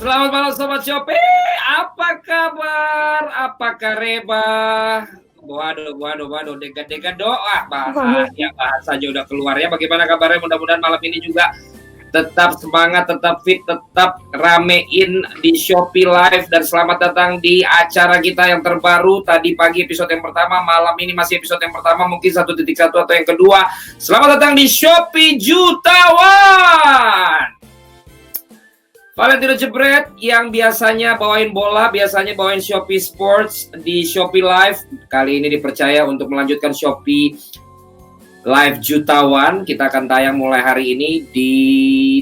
Selamat malam Sobat Shopee, apa kabar? Apa kareba? Waduh, dega doa bahasa aja udah keluar ya. Bagaimana kabarnya? Mudah-mudahan malam ini juga tetap semangat, tetap fit, tetap ramein di Shopee Live. Dan selamat datang di acara kita yang terbaru. Tadi pagi episode yang pertama, malam ini masih episode yang pertama, mungkin 1.1 atau yang kedua. Selamat datang di Shopee Jutawan. Valentino Jebret yang biasanya bawain bola, biasanya bawain Shopee Sports di Shopee Live. Kali ini dipercaya untuk melanjutkan Shopee Live Jutawan. Kita akan tayang mulai hari ini di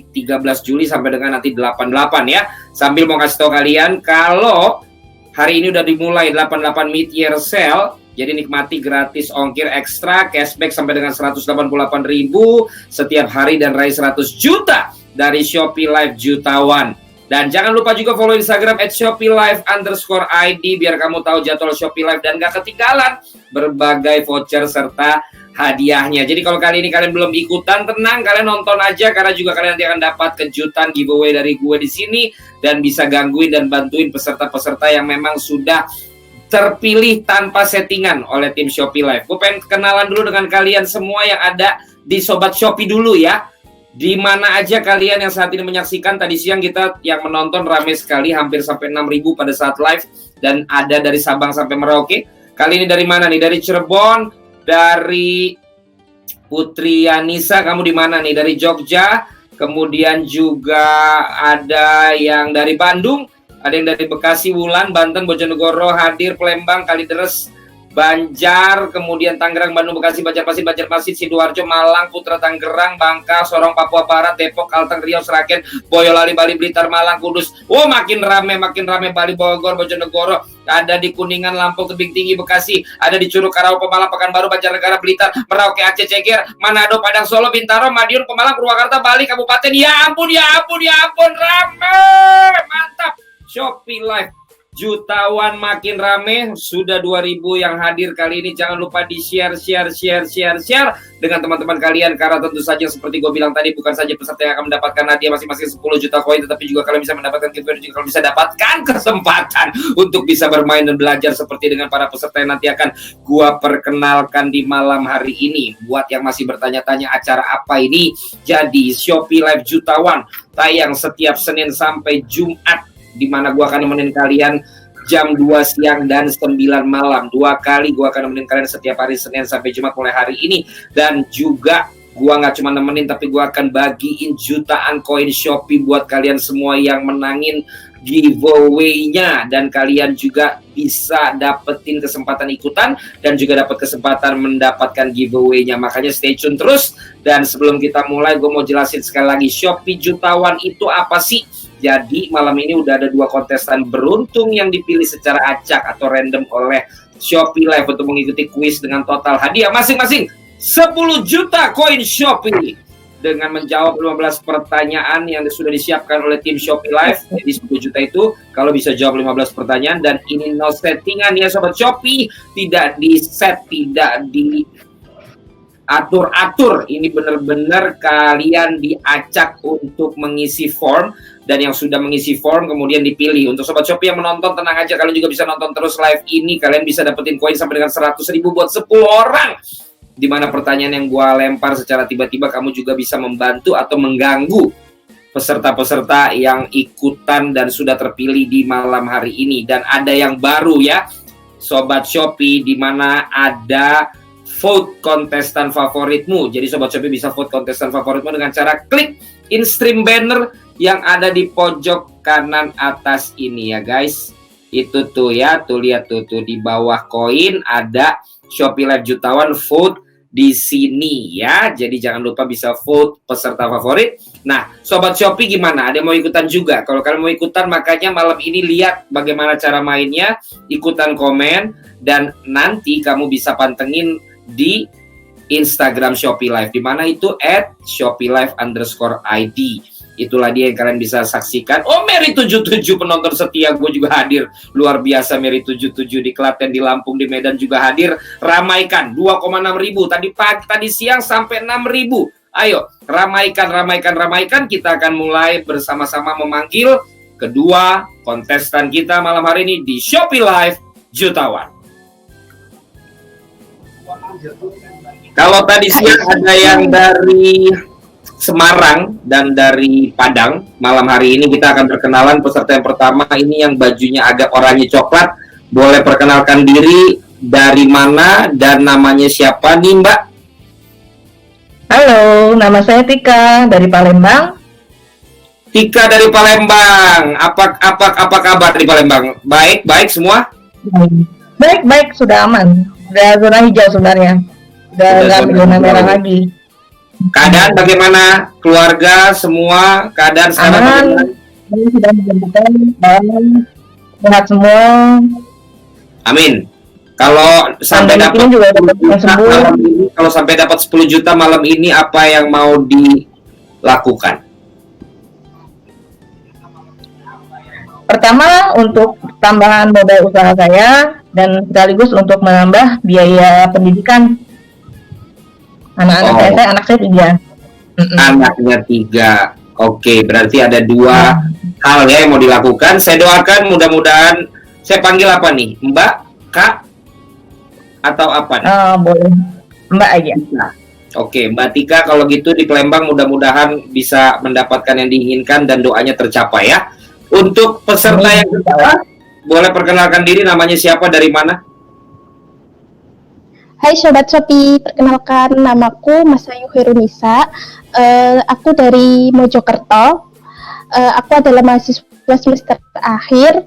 13 Juli sampai dengan nanti 88 ya. Sambil mau kasih tahu kalian kalau hari ini udah dimulai 88 mid-year sale. Jadi nikmati gratis ongkir ekstra, cashback sampai dengan 188.000 setiap hari dan raih 100 juta dari Shopee Live Jutawan. Dan jangan lupa juga follow Instagram @ShopeeLive_ID biar kamu tahu jadwal Shopee Live dan gak ketinggalan berbagai voucher serta hadiahnya. Jadi kalau kali ini kalian belum ikutan, tenang, kalian nonton aja karena juga kalian nanti akan dapat kejutan giveaway dari gue di sini dan bisa gangguin dan bantuin peserta-peserta yang memang sudah terpilih tanpa settingan oleh tim Shopee Live. Gue pengen kenalan dulu dengan kalian semua yang ada di Sobat Shopee dulu ya. Di mana aja kalian yang saat ini menyaksikan. Tadi siang kita yang menonton ramai sekali, hampir sampai 6.000 pada saat live, dan ada dari Sabang sampai Merauke. Kali ini dari mana nih? Dari Cirebon, dari Putri Yanisa, kamu di mana nih? Dari Jogja, kemudian juga ada yang dari Bandung, ada yang dari Bekasi, Wulan, Banten, Bojonegoro, hadir, Palembang, Kalideres, Banjar, kemudian Tangerang, Bandung, Bekasi, Banjarmasin, Sidoarjo, Malang, Putra, Tangerang, Bangka, Sorong, Papua Barat, Depok, Kalteng, Riau, Sragen, Boyolali, Bali, Blitar, Malang, Kudus. Oh, makin rame Bali, Bogor, Bojonegoro, ada di Kuningan, Lampung, Tebing Tinggi, Bekasi, ada di Curug, Karawang, Pemalang, Pekanbaru, Banjarnegara, Blitar, Merauke, Aceh, Ceger, Manado, Padang, Solo, Bintaro, Madiun, Pemalang, Purwakarta, Bali, Kabupaten. Ya ampun, rame, mantap. Shopee Live Jutawan makin rame, sudah 2.000 yang hadir kali ini. Jangan lupa di share dengan teman-teman kalian, karena tentu saja seperti gue bilang tadi, bukan saja peserta yang akan mendapatkan hadiah masing-masing 10 juta koin, tetapi juga kalian bisa mendapatkan giveaway, juga kalian bisa dapatkan kesempatan untuk bisa bermain dan belajar seperti dengan para peserta yang nanti akan gue perkenalkan di malam hari ini. Buat yang masih bertanya-tanya acara apa ini, jadi Shopee Live Jutawan tayang setiap Senin sampai Jumat, di mana gue akan nemenin kalian jam 2 siang dan 9 malam. 2 kali gue akan nemenin kalian setiap hari Senin sampai Jumat mulai hari ini. Dan juga gue gak cuma nemenin, tapi gue akan bagiin jutaan koin Shopee buat kalian semua yang menangin giveaway-nya. Dan kalian juga bisa dapetin kesempatan ikutan dan juga dapat kesempatan mendapatkan giveaway-nya. Makanya stay tune terus. Dan sebelum kita mulai, gue mau jelasin sekali lagi, Shopee Jutawan itu apa sih? Jadi malam ini udah ada 2 kontestan beruntung yang dipilih secara acak atau random oleh Shopee Live untuk mengikuti kuis dengan total hadiah masing-masing 10 juta koin Shopee dengan menjawab 15 pertanyaan yang sudah disiapkan oleh tim Shopee Live. Jadi 10 juta itu kalau bisa jawab 15 pertanyaan, dan ini no settingan ya Sobat Shopee, tidak di set, tidak di atur-atur. Ini benar-benar kalian diacak untuk mengisi form, dan yang sudah mengisi form kemudian dipilih. Untuk Sobat Shopee yang menonton, tenang aja, kalian juga bisa nonton terus live ini. Kalian bisa dapetin koin sampai dengan 100.000 buat 10 orang. Dimana pertanyaan yang gua lempar secara tiba-tiba, kamu juga bisa membantu atau mengganggu peserta-peserta yang ikutan dan sudah terpilih di malam hari ini. Dan ada yang baru ya Sobat Shopee, dimana ada vote kontestan favoritmu. Jadi Sobat Shopee bisa vote kontestan favoritmu dengan cara klik in-stream banner yang ada di pojok kanan atas ini ya guys. Itu tuh ya, tuh lihat tuh di bawah koin ada Shopee Live Jutawan, vote di sini ya. Jadi jangan lupa bisa vote peserta favorit. Nah, Sobat Shopee gimana? Ada yang mau ikutan juga? Kalau kalian mau ikutan, makanya malam ini lihat bagaimana cara mainnya, ikutan komen, dan nanti kamu bisa pantengin di Instagram Shopee Live, di mana itu @ShopeeLive_ID. Itulah dia yang kalian bisa saksikan. Oh, Mary 77 penonton setia, gue juga hadir. Luar biasa Mary 77 di Klaten, di Lampung, di Medan juga hadir. Ramaikan 2,6 ribu. Tadi siang sampai 6 ribu. Ayo, ramaikan. Kita akan mulai bersama-sama memanggil kedua kontestan kita malam hari ini di Shopee Live Jutawan. Kalau tadi siang ada yang dari Semarang dan dari Padang, malam hari ini kita akan perkenalan peserta yang pertama. Ini yang bajunya agak oranye coklat. Boleh perkenalkan diri, dari mana dan namanya siapa nih Mbak? Halo, nama saya Tika dari Palembang. Tika dari Palembang. Apa kabar di Palembang? Baik semua? Baik, sudah aman. Udah zona hijau sebenarnya. Udah nggak zona merah lagi. Keadaan bagaimana? Keluarga semua keadaan sekarang bagaimana? Ini sudah menjadikan sehat semua. Amin. Kalau sampai dapat juga dapat malam ini, kalau sampai dapat 10 juta malam ini, apa yang mau dilakukan? Pertama, untuk tambahan modal usaha saya dan sekaligus untuk menambah biaya pendidikan anak-anak saya. Anak saya 3. Anaknya 3. Oke, berarti ada 2 hal ya yang mau dilakukan. Saya doakan mudah-mudahan. Saya panggil apa nih? Mbak, Kak, atau apa nih? Boleh Mbak aja. Nah, oke, Mbak Tika, kalau gitu di Palembang mudah-mudahan bisa mendapatkan yang diinginkan dan doanya tercapai ya. Untuk peserta yang kedua, boleh perkenalkan diri, namanya siapa, dari mana? Hai Sobat Shopee, perkenalkan namaku Masayu Herunisa. Aku dari Mojokerto. Aku adalah mahasiswa semester akhir.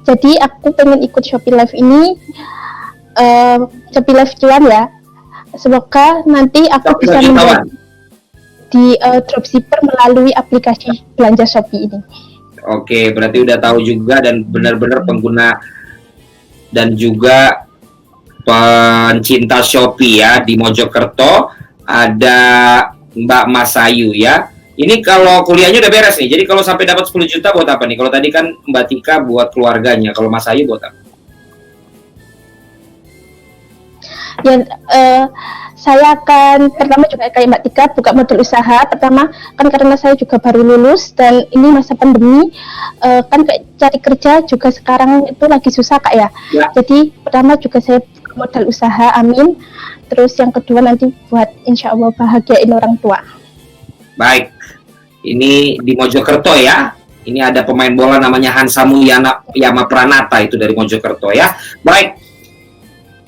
Jadi aku pengen ikut Shopee Live ini, Shopee Live Cuan ya. Semoga nanti aku bisa menjadi dropshipper melalui aplikasi belanja Shopee ini. Oke, berarti udah tahu juga dan benar-benar pengguna dan juga pencinta Shopee ya di Mojokerto. Ada Mbak Masayu ya. Ini kalau kuliahnya udah beres nih. Jadi kalau sampai dapat 10 juta buat apa nih? Kalau tadi kan Mbak Tika buat keluarganya. Kalau Masayu buat apa? Ya, saya akan pertama juga kayak Mbak Tika buka modal usaha. Pertama kan karena saya juga baru lulus dan ini masa pandemi, kan kayak cari kerja juga sekarang itu lagi susah Kak ya. Jadi pertama juga saya modal usaha, amin. Terus yang kedua nanti buat insya Allah bahagiain orang tua. Baik, ini di Mojokerto ya. Ini ada pemain bola namanya Hansamu Yama Pranata, itu dari Mojokerto ya. Baik,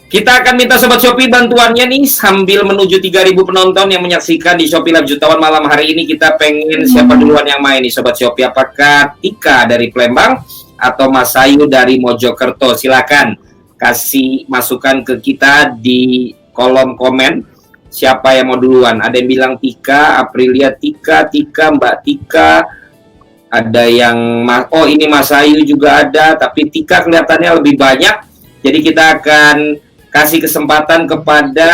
kita akan minta Sobat Shopee bantuannya nih sambil menuju 3.000 penonton yang menyaksikan di Shopee Live Jutawan malam hari ini. Kita pengen siapa duluan yang main nih Sobat Shopee? Apakah Tika dari Palembang atau Masayu dari Mojokerto? Silakan kasih masukan ke kita di kolom komen. Siapa yang mau duluan? Ada yang bilang Tika, Aprilia Tika, Mbak Tika. Ada yang ini Masayu juga ada, tapi Tika kelihatannya lebih banyak. Jadi kita akan kasih kesempatan kepada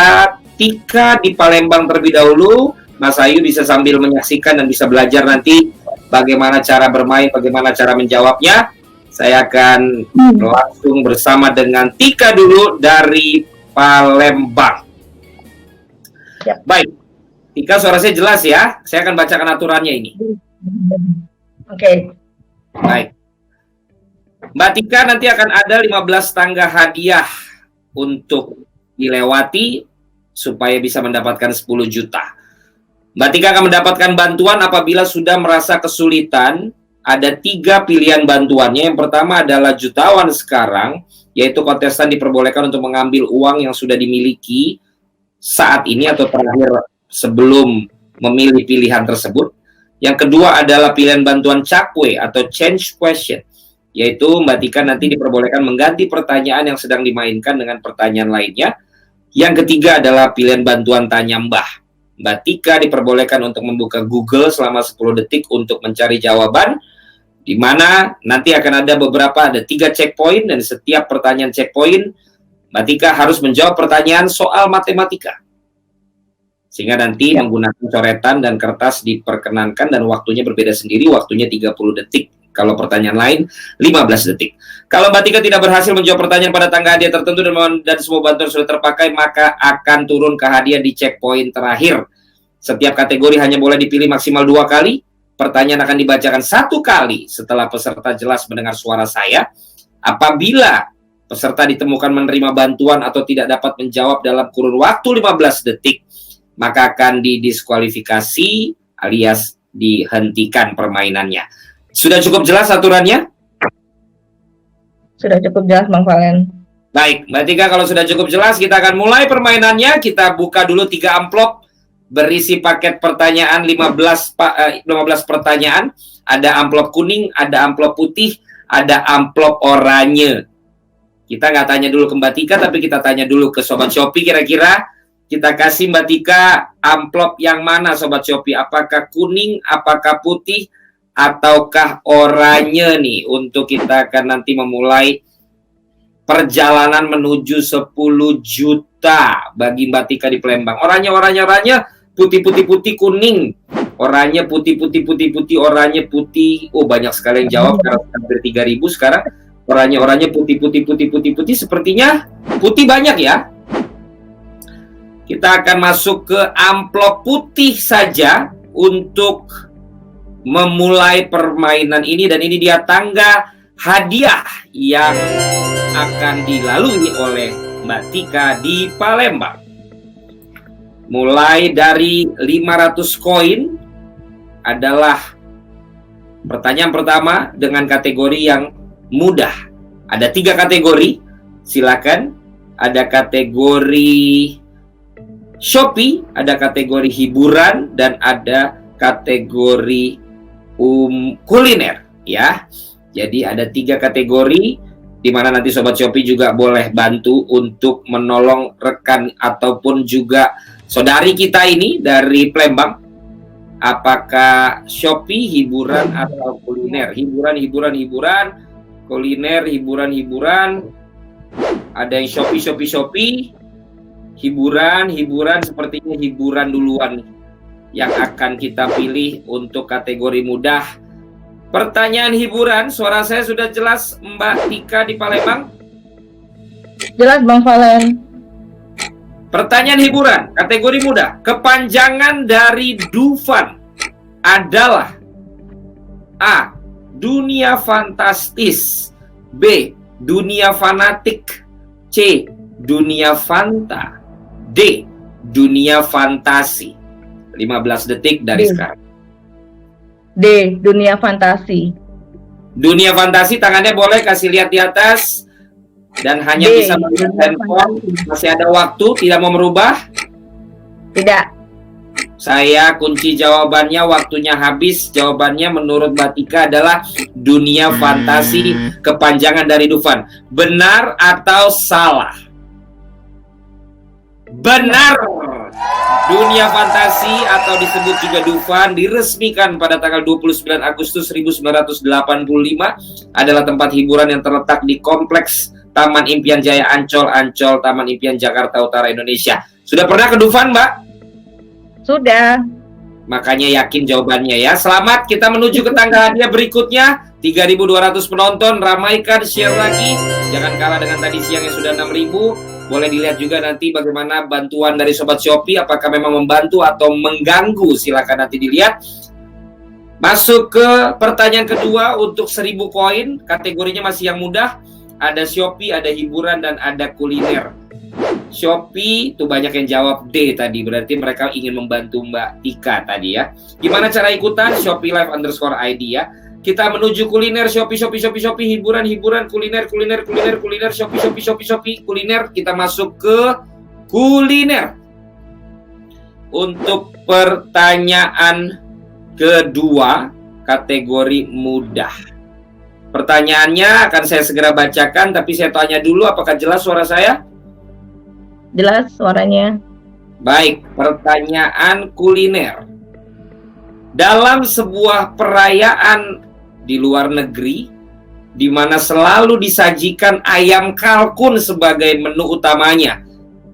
Tika di Palembang terlebih dahulu. Masayu bisa sambil menyaksikan dan bisa belajar nanti bagaimana cara bermain, bagaimana cara menjawabnya. Saya akan langsung bersama dengan Tika dulu dari Palembang. Ya. Baik, Tika suara saya jelas ya. Saya akan bacakan aturannya ini. Oke. Baik. Mbak Tika, nanti akan ada 15 tangga hadiah untuk dilewati supaya bisa mendapatkan 10 juta. Mbak Tika akan mendapatkan bantuan apabila sudah merasa kesulitan. Ada 3 pilihan bantuannya. Yang pertama adalah jutawan sekarang, yaitu kontestan diperbolehkan untuk mengambil uang yang sudah dimiliki saat ini atau terakhir sebelum memilih pilihan tersebut. Yang kedua adalah pilihan bantuan cakwe atau change question, yaitu Mbak Tika nanti diperbolehkan mengganti pertanyaan yang sedang dimainkan dengan pertanyaan lainnya. Yang ketiga adalah pilihan bantuan tanya Mbah. Mbak Tika diperbolehkan untuk membuka Google selama 10 detik untuk mencari jawaban, di mana nanti akan ada 3 checkpoint, dan setiap pertanyaan checkpoint Mbak Tika harus menjawab pertanyaan soal matematika. Sehingga nanti menggunakan coretan dan kertas diperkenankan, dan waktunya berbeda sendiri, waktunya 30 detik. Kalau pertanyaan lain 15 detik. Kalau Mbak Tika tidak berhasil menjawab pertanyaan pada tangga hadiah tertentu dan semua bantuan sudah terpakai, maka akan turun ke hadiah di checkpoint terakhir. Setiap kategori hanya boleh dipilih maksimal 2 kali. Pertanyaan akan dibacakan 1 kali setelah peserta jelas mendengar suara saya. Apabila peserta ditemukan menerima bantuan atau tidak dapat menjawab dalam kurun waktu 15 detik, maka akan didiskualifikasi alias dihentikan permainannya. Sudah cukup jelas aturannya? Sudah cukup jelas, Bang Valen. Baik, Mbak Tika, kalau sudah cukup jelas, kita akan mulai permainannya. Kita buka dulu 3 amplop berisi paket pertanyaan 15 pertanyaan. Ada amplop kuning, ada amplop putih, ada amplop oranye. Kita nggak tanya dulu ke Mbak Tika, tapi kita tanya dulu ke Sobat Shopee. Kira-kira kita kasih Mbak Tika amplop yang mana, Sobat Shopee? Apakah kuning, apakah putih, ataukah oranye nih? Untuk kita akan nanti memulai perjalanan menuju 10 juta bagi Mbak Tika di Palembang. Oranye, putih, kuning. Oranye, putih, oranye, putih. Oh, banyak sekali yang jawab, karena hampir 3.000 sekarang. Oranye, putih. Sepertinya putih banyak ya. Kita akan masuk ke amplop putih saja untuk memulai permainan ini. Dan ini dia tangga hadiah yang akan dilalui oleh Mbak Tika di Palembang. Mulai dari 500 koin adalah pertanyaan pertama dengan kategori yang mudah. Ada 3 kategori, silakan. Ada kategori Shopee, ada kategori hiburan, dan ada kategori kuliner ya. Jadi ada 3 kategori, di mana nanti Sobat Shopee juga boleh bantu untuk menolong rekan ataupun juga saudari kita ini dari Palembang. Apakah Shopee, hiburan, atau kuliner? Hiburan, kuliner, hiburan. Ada yang Shopee. Hiburan, sepertinya hiburan duluan nih yang akan kita pilih untuk kategori mudah. Pertanyaan hiburan, suara saya sudah jelas Mbak Tika di Palembang? Jelas, Bang Valen. Pertanyaan hiburan, kategori mudah. Kepanjangan dari Dufan adalah A. Dunia fantastis, B. Dunia fanatik, C. Dunia fanta, D. Dunia fantasi. 15 detik dari sekarang. D. Dunia fantasi. Dunia fantasi, tangannya boleh kasih lihat di atas. Dan hanya bisa melihat handphone. Masih ada waktu, tidak mau merubah? Tidak. Saya kunci jawabannya, waktunya habis. Jawabannya menurut Mbak Tika adalah dunia fantasi, kepanjangan dari Dufan. Benar atau salah? Benar. Dunia fantasi atau disebut juga Dufan diresmikan pada tanggal 29 Agustus 1985, adalah tempat hiburan yang terletak di kompleks Taman Impian Jaya Ancol, Taman Impian Jakarta Utara, Indonesia. Sudah pernah ke Dufan, Mbak? Sudah. Makanya yakin jawabannya ya. Selamat, kita menuju ke tangga hadiah berikutnya. 3.200 penonton, ramaikan, share lagi. Jangan kalah dengan tadi siang yang sudah 6.000. Boleh dilihat juga nanti bagaimana bantuan dari Sobat Shopee, apakah memang membantu atau mengganggu. Silakan nanti dilihat. Masuk ke pertanyaan kedua untuk 1.000 koin. Kategorinya masih yang mudah. Ada Shopee, ada hiburan, dan ada kuliner. Shopee itu banyak yang jawab D tadi, berarti mereka ingin membantu Mbak Tika tadi ya. Gimana cara ikutan? Shopee Live _ID ya. Kita menuju kuliner, Shopee, hiburan, kuliner, Shopee, kuliner. Kita masuk ke kuliner. Untuk pertanyaan kedua, kategori mudah. Pertanyaannya akan saya segera bacakan, tapi saya tanya dulu, apakah jelas suara saya? Jelas suaranya. Baik, pertanyaan kuliner. Dalam sebuah perayaan di luar negeri, di mana selalu disajikan ayam kalkun sebagai menu utamanya,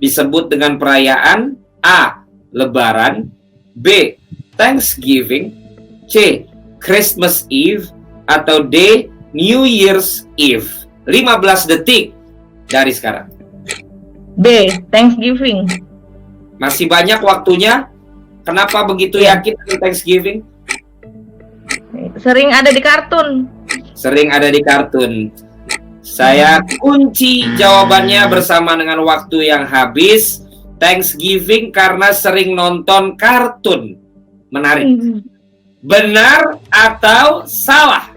disebut dengan perayaan A. Lebaran, B. Thanksgiving, C. Christmas Eve, atau D. New Year's Eve. 15 detik dari sekarang. B. Thanksgiving. Masih banyak waktunya. Kenapa begitu yakin dengan Thanksgiving? Sering ada di kartun. Sering ada di kartun. Saya kunci jawabannya bersama dengan waktu yang habis. Thanksgiving karena sering nonton kartun. Menarik. Benar atau salah?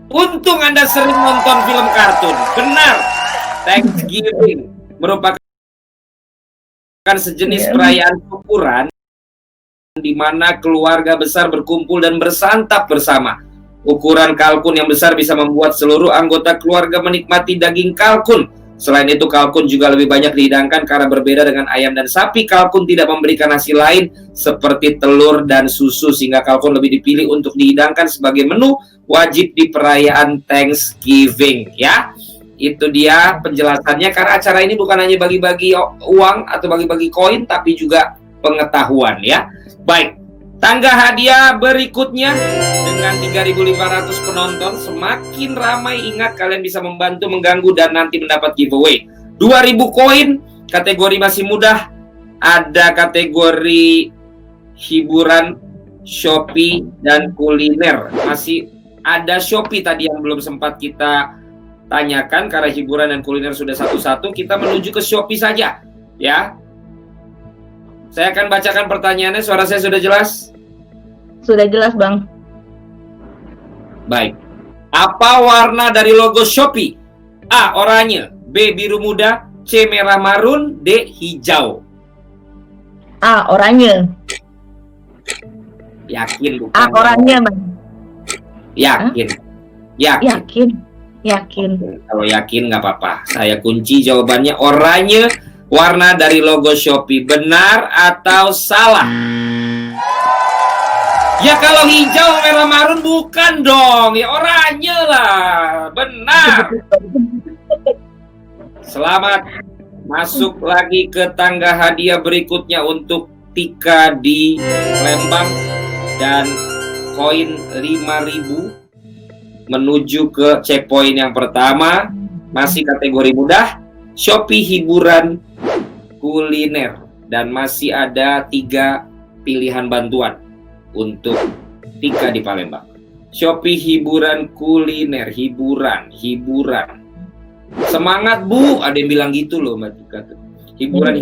Untung Anda sering nonton film kartun. Benar. Thanksgiving merupakan sejenis perayaan syukuran di mana keluarga besar berkumpul dan bersantap bersama. Ukuran kalkun yang besar bisa membuat seluruh anggota keluarga menikmati daging kalkun. Selain itu, kalkun juga lebih banyak dihidangkan karena berbeda dengan ayam dan sapi. Kalkun tidak memberikan hasil lain seperti telur dan susu, sehingga kalkun lebih dipilih untuk dihidangkan sebagai menu wajib di perayaan Thanksgiving. Ya, itu dia penjelasannya. Karena acara ini bukan hanya bagi-bagi uang atau bagi-bagi koin, tapi juga pengetahuan. Ya, baik. Tangga hadiah berikutnya dengan 3.500 penonton semakin ramai. Ingat, kalian bisa membantu, mengganggu, dan nanti mendapat giveaway 2.000 koin. Kategori masih mudah. Ada kategori hiburan, Shopee, dan kuliner. Masih ada Shopee tadi yang belum sempat kita tanyakan. Karena hiburan dan kuliner sudah satu-satu, kita menuju ke Shopee saja. Ya, saya akan bacakan pertanyaannya. Suara saya sudah jelas? Sudah jelas, Bang. Baik. Apa warna dari logo Shopee? A. Oranye, B. Biru muda, C. Merah marun, D. Hijau. A. Oranye. Yakin bukan? A. Oranye, Bang. Yakin. Yakin. Kalau yakin nggak apa-apa. Saya kunci jawabannya oranye. Warna dari logo Shopee. Benar atau salah? Ya kalau hijau merah marun bukan dong. Ya oranye lah. Benar. Selamat. Masuk lagi ke tangga hadiah berikutnya untuk Tika di Lembang. Dan koin 5.000 menuju ke checkpoint yang pertama. Masih kategori mudah. Shopee hiburan kuliner, dan masih ada 3 pilihan bantuan untuk Tika di Palembang. Shopee hiburan kuliner, hiburan. Semangat Bu, ada yang bilang gitu loh Mbak Tika tuh. Hiburan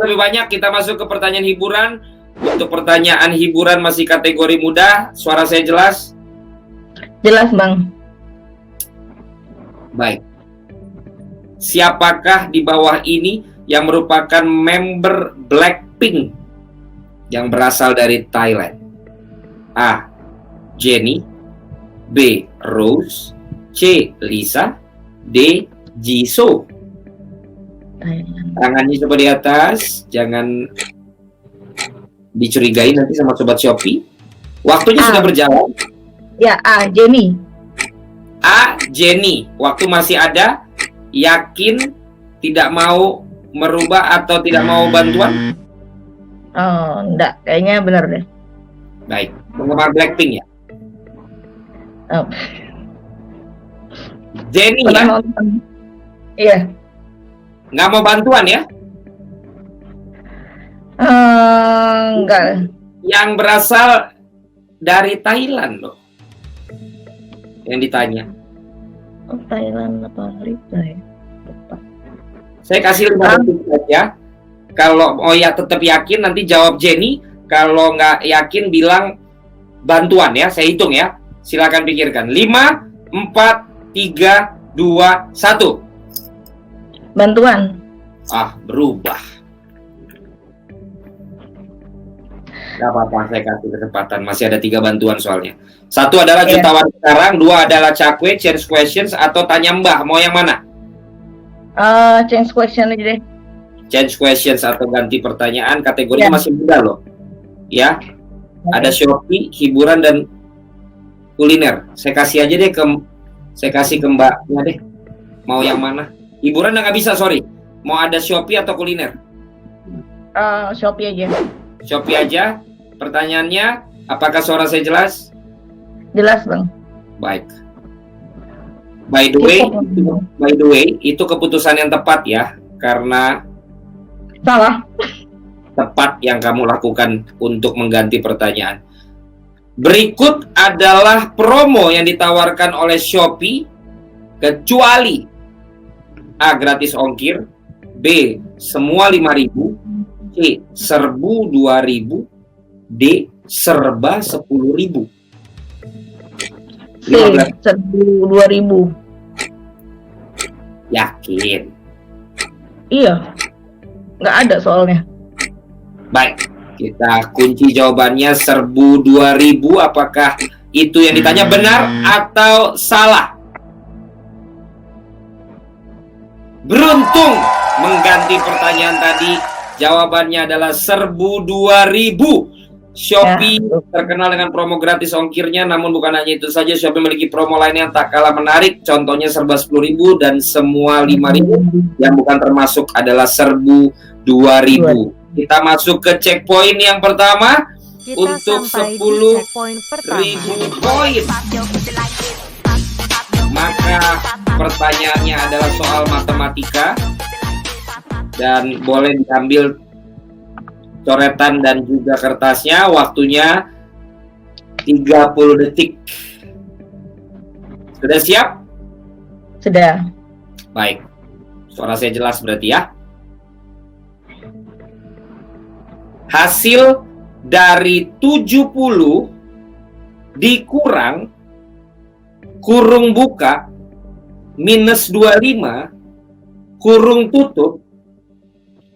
lebih banyak. Kita masuk ke pertanyaan hiburan. Untuk pertanyaan hiburan masih kategori mudah. Suara saya jelas? Jelas, Bang. Baik. Siapakah di bawah ini yang merupakan member Blackpink yang berasal dari Thailand? A. Jennie, B. Rose, C. Lisa, D. Jisoo. Tangannya coba di atas, jangan dicurigai nanti sama sobat Shopee. Waktunya sudah berjalan. Ya, A. Jennie. A. Jennie. Waktu masih ada. Yakin tidak mau merubah atau tidak mau bantuan? Oh, enggak. Kayaknya benar deh. Baik. Penggemar Blackpink ya? Oh. Jennie Pernah ya? nonton. Iya. Nggak mau bantuan ya? Enggak. Yang berasal dari Thailand loh. Yang ditanya. Oh, Thailand apa Lisa ya? Lupa. Saya kasih 5 detik saja. Kalau ya tetap yakin nanti jawab Jennie. Kalau nggak yakin bilang bantuan ya. Saya hitung ya. Silakan pikirkan. 5, 4, 3, 2, 1. Bantuan. Berubah. Gak apa-apa, saya kasih kesempatan. Masih ada 3 bantuan soalnya. 1 adalah jutawan sekarang, 2 adalah cakwe, change questions, atau tanya mbah. Mau yang mana? Change question aja deh. Change questions atau ganti pertanyaan. Kategorinya masih mudah loh. Ya. Ada Shopee, hiburan, dan kuliner. Saya kasih aja deh saya kasih ke mbaknya deh. Mau yang mana? Hiburan nggak bisa, sorry. Mau ada Shopee atau kuliner? Shopee aja. Shopee aja. Pertanyaannya, apakah suara saya jelas? Jelas, Bang. Baik. By the way, itu keputusan yang tepat ya, karena Salah. tepat yang kamu lakukan untuk mengganti pertanyaan. Berikut adalah promo yang ditawarkan oleh Shopee kecuali A. gratis ongkir, B. semua 5.000, C. serbu 2.000, D. serba 10.000. C, 1.000. Yakin? Iya. Nggak ada soalnya. Baik, kita kunci jawabannya serbu 2.000. Apakah itu yang ditanya benar atau salah? Beruntung mengganti pertanyaan tadi. Jawabannya adalah serbu 2.000. Shopee terkenal dengan promo gratis ongkirnya, namun bukan hanya itu saja, Shopee memiliki promo lain yang tak kalah menarik. Contohnya serba 10.000 dan semua 5.000. Yang bukan termasuk adalah serbu 2.000. Kita masuk ke checkpoint yang pertama. Kita untuk sampai di 10.000 checkpoint pertama. poin. Maka pertanyaannya adalah soal matematika dan boleh diambil coretan dan juga kertasnya. Waktunya 30 detik. Sudah siap? Sudah. Baik. Suara saya jelas berarti ya. Hasil dari 70 dikurang kurung buka minus 25 kurung tutup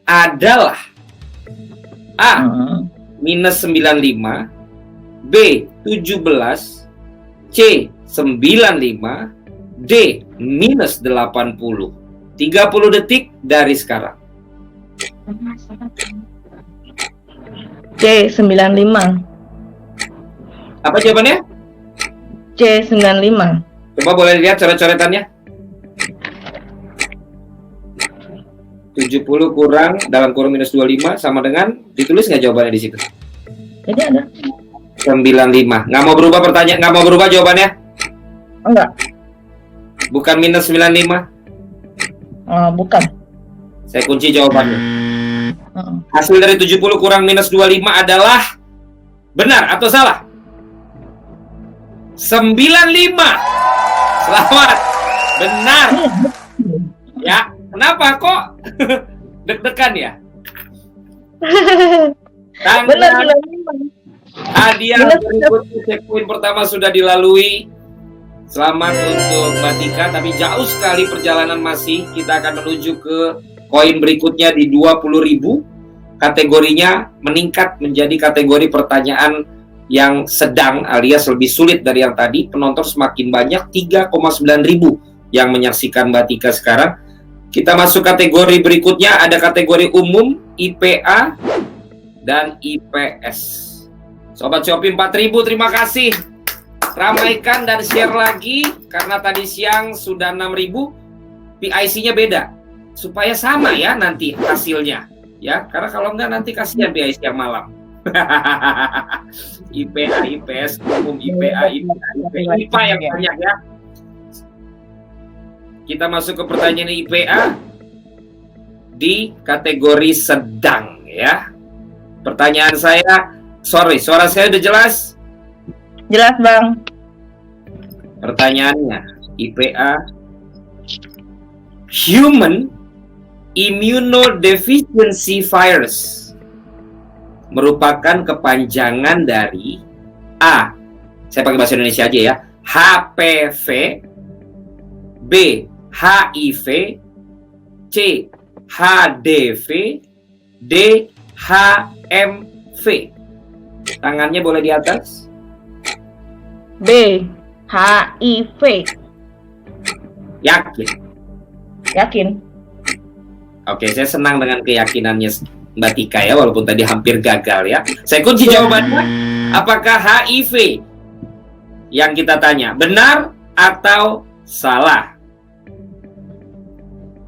adalah A. minus 95, B. 17, C. 95, D. minus 80. 30 detik dari sekarang. C, 95. Apa jawabannya? C, 95. Coba boleh lihat coret-coretannya. 70 kurang dalam kurung minus 25 sama dengan, ditulis nggak jawabannya di situ? Jadi ada. 95. Nggak mau berubah pertanyaan, nggak mau berubah jawabannya? Enggak. Bukan minus 95. Bukan. Saya kunci jawabannya. Hasil dari 70 kurang minus 25 adalah benar atau salah? 95. Selamat. Benar. Ya. Kenapa kok deg-degan ya? Benar, hadiah berikut checkpoint pertama sudah dilalui. Selamat untuk Mbak Tika, tapi jauh sekali perjalanan masih. Kita akan menuju ke koin berikutnya di 20.000. Kategorinya meningkat menjadi kategori pertanyaan yang sedang alias lebih sulit dari yang tadi. Penonton semakin banyak, 3,9.000 yang menyaksikan Mbak Tika sekarang. Kita masuk kategori berikutnya, ada kategori umum, IPA, dan IPS. Sobat Shopee 4.000, terima kasih. Ramaikan dan share lagi, karena tadi siang sudah 6.000, PIC-nya beda. Supaya sama ya nanti hasilnya. Ya, karena kalau enggak nanti kasihan PIC yang malam. IPA, IPS, umum, IPA, IPA yang banyak ya. Kita masuk ke pertanyaan IPA di kategori sedang ya. Pertanyaan saya, suara saya udah jelas? Jelas, Bang. Pertanyaannya, IPA, Human Immunodeficiency Virus merupakan kepanjangan dari A, saya pakai bahasa Indonesia aja ya, HPV, B, HIV, C, HDV, D, HMV. Tangannya boleh di atas. B, HIV. Yakin? Yakin. Oke, saya senang dengan keyakinannya Mbak Tika ya, walaupun tadi hampir gagal ya. Saya kunci jawabannya. Apakah HIV yang kita tanya benar atau salah?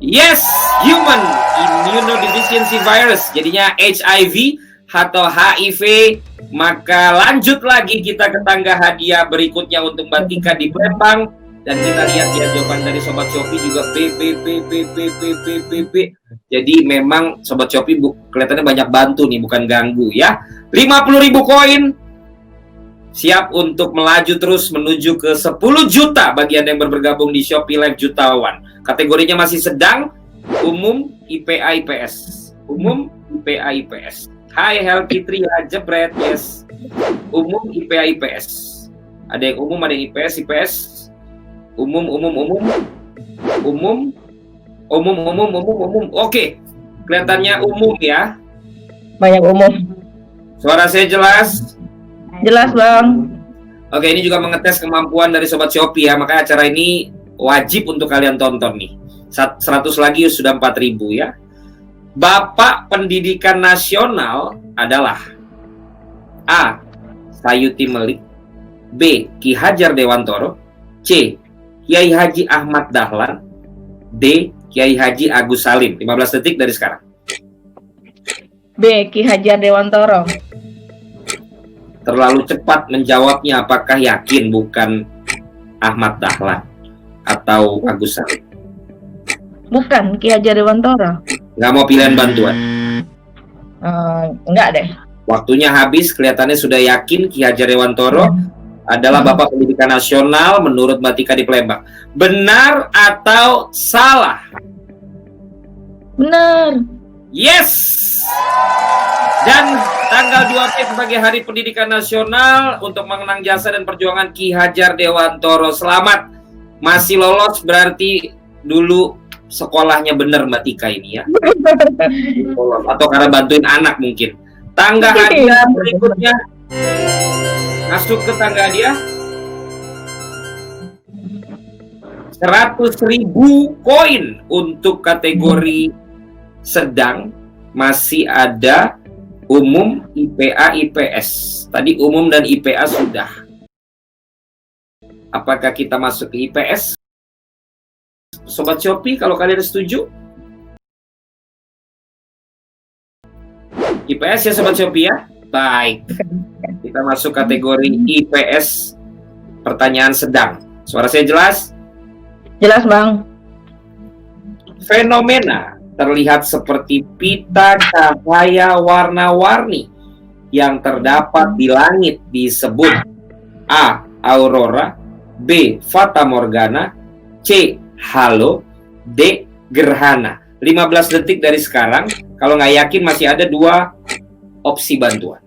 Yes, Human Immunodeficiency Virus, jadinya HIV atau HIV. Maka lanjut lagi kita ke tangga hadiah berikutnya untuk Mbak Tika di Palembang. Dan kita lihat ya jawaban dari Sobat Shopee juga B. Jadi memang Sobat Shopee kelihatannya banyak bantu nih, bukan ganggu ya. 50.000 koin Siap untuk melaju terus menuju ke 10 juta bagi Anda yang bergabung di Shopee Live Jutawan. Kategorinya masih sedang, umum, IPA, IPS. Umum, IPA, IPS. Hai Helki Tria, jebret, yes. Umum, IPA, IPS. Ada yang umum, ada yang IPS, IPS. Umum. Oke, kelihatannya umum ya. Banyak umum. Suara saya jelas? Jelas Bang. Oke, ini juga mengetes kemampuan dari Sobat Shopee ya. Makanya acara ini wajib untuk kalian tonton nih. 100 lagi sudah 4.000 ya. Bapak Pendidikan Nasional adalah A. Sayuti Melik, B. Ki Hajar Dewantoro, C. Kiai Haji Ahmad Dahlan, D. Kiai Haji Agus Salim. 15 detik dari sekarang. B. Ki Hajar Dewantoro. Terlalu cepat menjawabnya. Apakah yakin bukan Ahmad Dahlan atau Agus Salim? Bukan Ki Hajar Dewantoro. Nggak mau pilihan bantuan? Enggak deh. Waktunya habis. Kelihatannya sudah yakin Ki Hajar Dewantoro adalah Bapak Pendidikan Nasional menurut Mbak Tika di Palembang. Benar atau salah? Benar. Yes! Dan tanggal 2 Mei sebagai Hari Pendidikan Nasional untuk mengenang jasa dan perjuangan Ki Hajar Dewantoro. Selamat, masih lolos berarti dulu sekolahnya bener Mbak Tika ini ya. Atau karena bantuin anak mungkin. Tangga hadiah berikutnya. Masuk ke tangga hadiah. 100.000 koin untuk kategori sedang. Masih ada umum, IPA, IPS. Tadi umum dan IPA sudah. Apakah kita masuk ke IPS? Sobat Shopee, kalau kalian setuju? IPS ya Sobat Shopee ya? Baik. Kita masuk kategori IPS, pertanyaan sedang. Suara saya jelas? Jelas Bang. Fenomena terlihat seperti pita cahaya warna-warni yang terdapat di langit disebut A. Aurora, B. Fata Morgana, C. Halo, D. Gerhana. 15 detik dari sekarang. Kalau nggak yakin masih ada 2 opsi bantuan.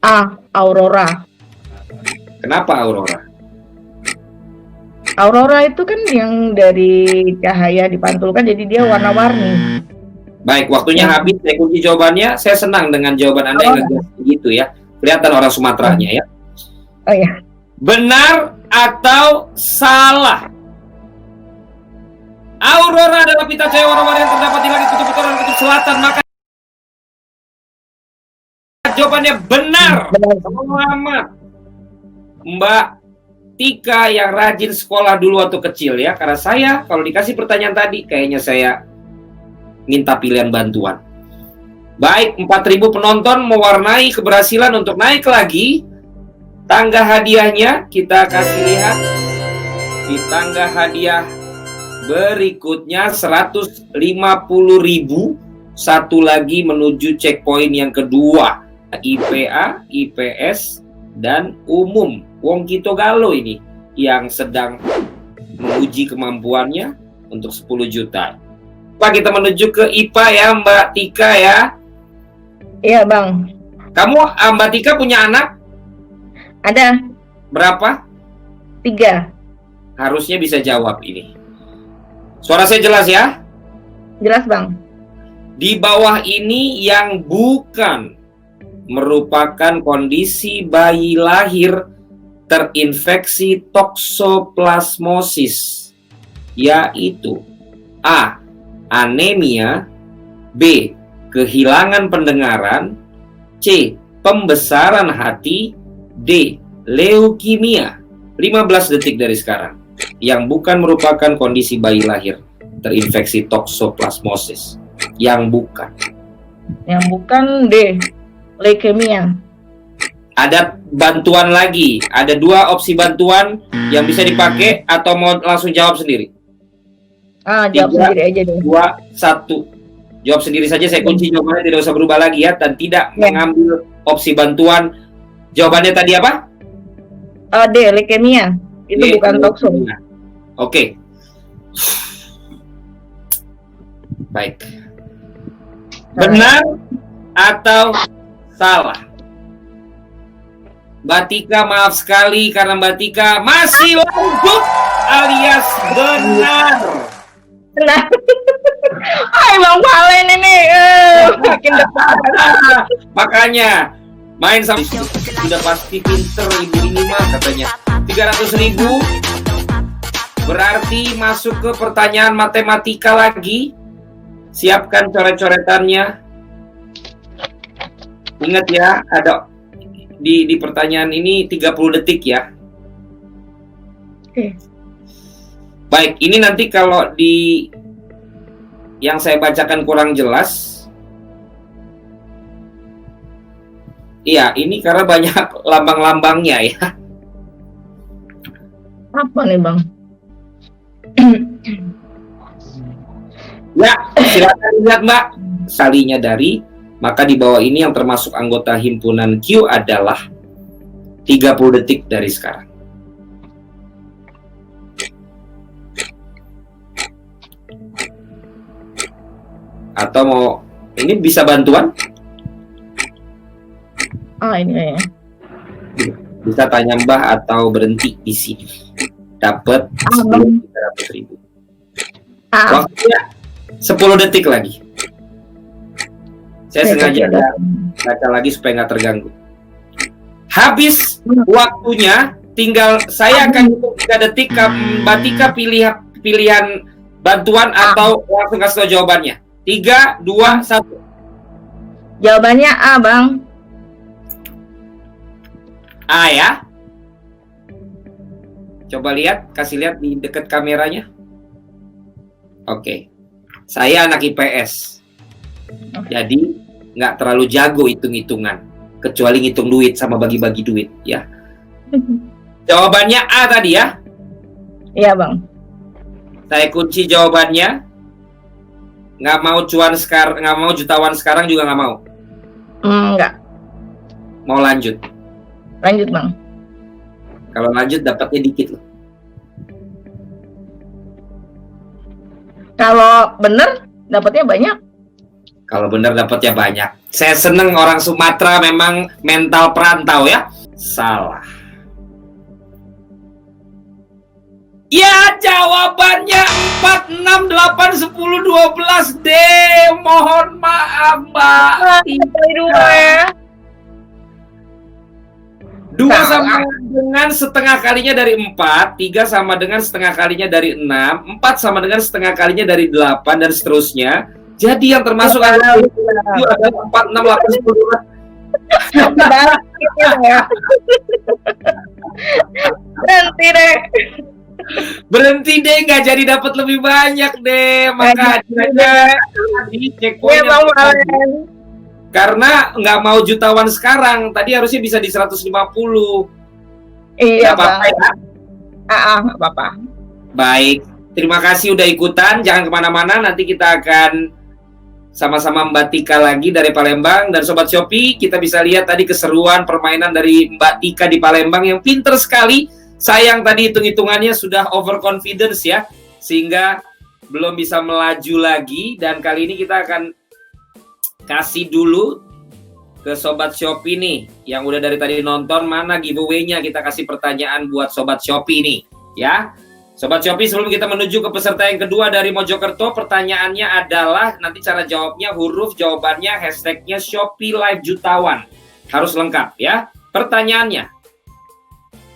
A. Aurora. Kenapa Aurora? Aurora itu kan yang dari cahaya dipantulkan jadi dia warna-warni. Baik, waktunya habis. Saya kunci jawabannya. Saya senang dengan jawaban Anda yang ngegas begitu ya. Kelihatan orang Sumateranya ya. Oh ya. Benar atau salah? Aurora adalah pita cahaya warna-warni yang terdapat di langit kutub utara dan kutub selatan. Maka jawabannya benar. Selamat, Mbak Tika yang rajin sekolah dulu waktu kecil ya. Karena saya kalau dikasih pertanyaan tadi kayaknya saya minta pilihan bantuan. Baik, 4.000 penonton mewarnai keberhasilan untuk naik lagi. Tangga hadiahnya kita kasih lihat. Di tangga hadiah berikutnya 150.000. Satu lagi menuju checkpoint yang kedua. IPA, IPS, dan umum. Wong Kito Galo ini yang sedang menguji kemampuannya untuk 10 juta. Pak, kita menuju ke IPA ya Mbak Tika ya. Iya Bang. Kamu Mbak Tika punya anak? Ada Berapa? 3. Harusnya bisa jawab ini. Suara saya jelas ya? Jelas Bang. Di bawah ini yang bukan merupakan kondisi bayi lahir terinfeksi toksoplasmosis, yaitu A. Anemia, B. Kehilangan pendengaran, C. Pembesaran hati, D. Leukemia. 15 detik dari sekarang. Yang bukan merupakan kondisi bayi lahir terinfeksi toksoplasmosis. Yang bukan. Yang bukan D. Leukemia. Ada bantuan lagi. Ada 2 opsi bantuan yang bisa dipakai atau mau langsung jawab sendiri? Jawab 3, sendiri aja deh. 2, 1. Jawab sendiri saja. Saya kunci jawabannya tidak usah berubah lagi ya. Dan tidak mengambil opsi bantuan Jawabannya tadi apa? D, leukemia. Itu D, bukan toksum. Oke. Baik. Benar atau salah? Mbak Tika, maaf sekali karena Mbak Tika masih lanjut alias benar. Nah, hai Bang Valen ini makin depan. Makanya main sama sudah pasti pinter ibu ini mah katanya. 300.000 berarti masuk ke pertanyaan matematika lagi. Siapkan coret-coretannya. Ingat ya, ada di pertanyaan ini 30 detik ya. Oke. Baik, ini nanti kalau di yang saya bacakan kurang jelas. Iya, ini karena banyak lambang-lambangnya ya. Apa nih Bang? Ya, silakan lihat Mbak. Salinya dari, maka di bawah ini yang termasuk anggota himpunan Q adalah 30 detik dari sekarang. Atau mau, ini bisa bantuan? Ini kayaknya. Bisa tanya Mbah atau berhenti di sini. Dapat 300.000. Waktunya 10 detik lagi. Saya sengaja baca lagi supaya nggak terganggu. Habis waktunya, tinggal saya akan hitung 3 detik. Mbak Tika pilihan bantuan atau langsung kasih tahu jawabannya. 3, 2, 1. Jawabannya A, Bang. A ya. Coba lihat, kasih lihat di dekat kameranya. Oke. Saya anak IPS. Jadi nggak terlalu jago hitung-hitungan, kecuali ngitung duit sama bagi-bagi duit ya. Jawabannya A tadi ya? Iya Bang. Saya kunci jawabannya. Nggak mau cuan sekarang, nggak mau jutawan sekarang juga nggak mau. Nggak. Mau lanjut? Lanjut Bang. Kalau lanjut dapatnya dikit loh. Kalau bener dapatnya banyak. Kalau benar dapatnya banyak. Saya seneng orang Sumatera memang mental perantau ya. Salah. Ya, jawabannya 4, 6, 8, 10, 12 D. Mohon maaf, Mbak. Dua ya. 2 sama dengan setengah kalinya dari 4, 3 sama dengan setengah kalinya dari 6, 4 sama dengan setengah kalinya dari 8, dan seterusnya. Jadi yang termasuk adalah 4, 6, 8, 10. Berhenti deh. Berhenti deh, nggak jadi dapat lebih banyak deh. Maka aja di checkpointnya. Karena nggak mau jutawan sekarang. Tadi harusnya bisa di 150. Iya, nggak apa-apa ya? Nggak apa-apa. Baik, terima kasih udah ikutan. Jangan kemana-mana, nanti kita akan sama-sama Mbak Tika lagi dari Palembang. Dan Sobat Shopee, kita bisa lihat tadi keseruan permainan dari Mbak Tika di Palembang yang pinter sekali. Sayang tadi hitung-hitungannya sudah overconfidence ya, sehingga belum bisa melaju lagi. Dan kali ini kita akan kasih dulu ke Sobat Shopee nih, yang udah dari tadi nonton, mana giveaway-nya. Kita kasih pertanyaan buat Sobat Shopee nih, ya. Sobat Shopee, sebelum kita menuju ke peserta yang kedua dari Mojokerto, pertanyaannya adalah, nanti cara jawabnya, huruf jawabannya, hashtagnya Shopee Live Jutawan. Harus lengkap ya. Pertanyaannya,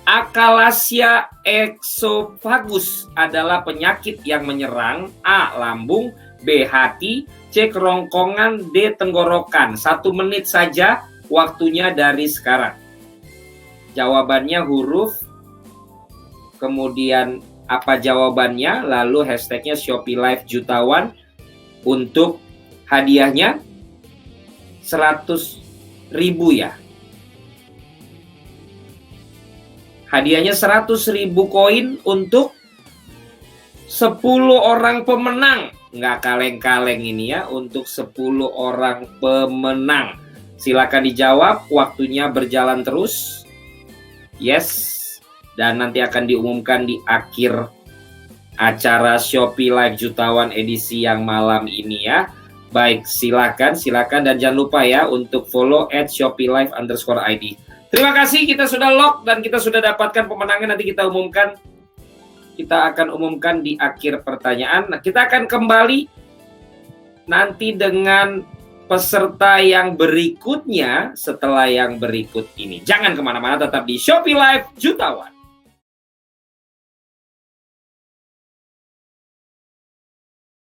Akalasia esophagus adalah penyakit yang menyerang A. lambung, B. hati, C. kerongkongan, D. tenggorokan. 1 menit saja waktunya dari sekarang. Jawabannya huruf, kemudian apa jawabannya, lalu hashtagnya Shopee Live Jutawan. Untuk hadiahnya 100.000 ya. Hadiahnya 100.000 koin untuk 10 orang pemenang. Nggak kaleng-kaleng ini ya, untuk 10 orang pemenang. Silakan dijawab, waktunya berjalan terus. Yes. Dan nanti akan diumumkan di akhir acara Shopee Live Jutawan edisi yang malam ini ya. Baik, silakan dan jangan lupa ya untuk follow @ShopeeLive_ID. Terima kasih, kita sudah lock dan kita sudah dapatkan pemenangnya, nanti kita umumkan. Kita akan umumkan di akhir pertanyaan. Nah, kita akan kembali nanti dengan peserta yang berikutnya setelah yang berikut ini. Jangan kemana-mana, tetap di Shopee Live Jutawan.